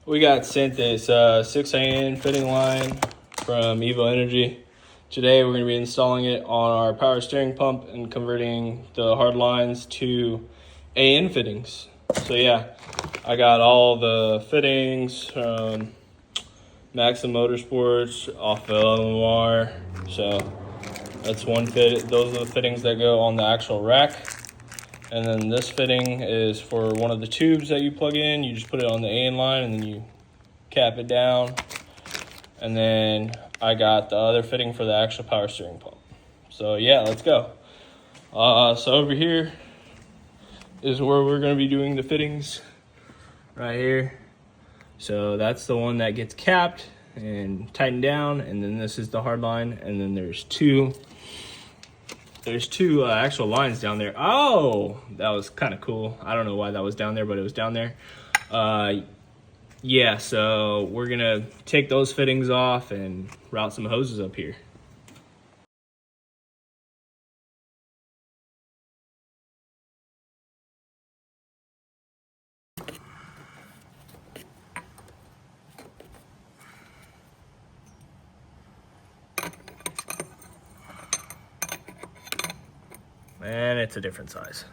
We got sent this 6AN fitting line from Evo Energy. Today we're going to be installing it on our power steering pump and converting the hard lines to AN fittings. So yeah, I got all the fittings from Maxim Motorsports off of LMR. So that's one fit. Those are the fittings that go on the actual rack. And then this fitting is for one of the tubes that you plug in. You just put it on the AN line and then you cap it down. And then I got the other fitting for the actual power steering pump. So yeah, let's go. So over here is where we're gonna be doing the fittings, right here. So that's the one that gets capped and tightened down, and then this is the hard line, and then there's two actual lines down there. Oh, that was kind of cool. I don't know why that was down there, but it was down there. Yeah, so we're gonna take those fittings off and route some hoses up here. And it's a different size.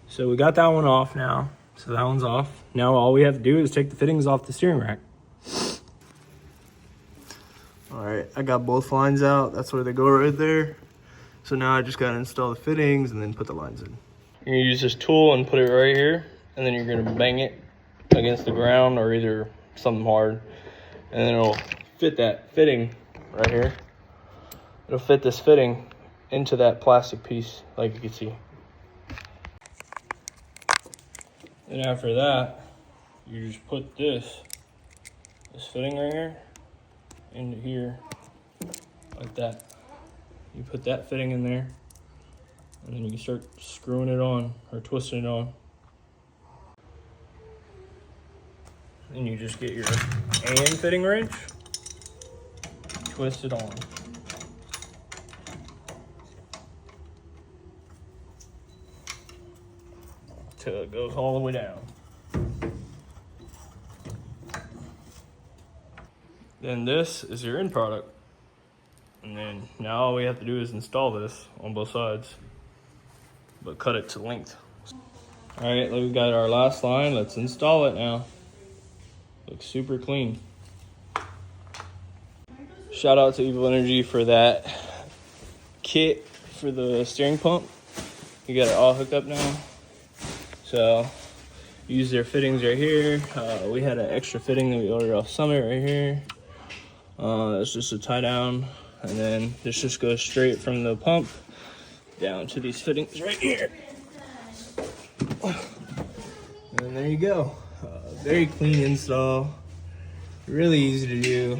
So we got that one off now. So that one's off. Now all we have to do is take the fittings off the steering rack. All right, I got both lines out. That's where they go right there. So now I just gotta install the fittings and then put the lines in. You're gonna use this tool and put it right here, and then you're gonna bang it against the ground or either something hard, and then it'll fit that fitting right here. It'll fit this fitting into that plastic piece, like you can see. And after that, you just put this fitting right here into here, like that. You put that fitting in there, and then you can start screwing it on or twisting it on. Then you just get your AN fitting wrench, twist it on. Till it goes all the way down. Then this is your end product. And then now all we have to do is install this on both sides, but cut it to length. All right, we got our last line. Let's install it now. Looks super clean. Shout out to Evo Energy for that kit for the steering pump. You got it all hooked up now. So use their fittings right here. We had an extra fitting that we ordered off Summit right here. That's just a tie down, and then this just goes straight from the pump down to these fittings right here. And then there you go. Very clean install, really easy to do.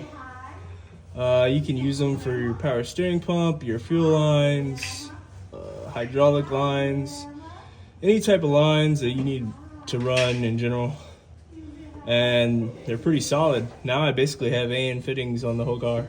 You can use them for your power steering pump, your fuel lines, hydraulic lines, any type of lines that you need to run in general. And they're pretty solid. Now I basically have AN fittings on the whole car.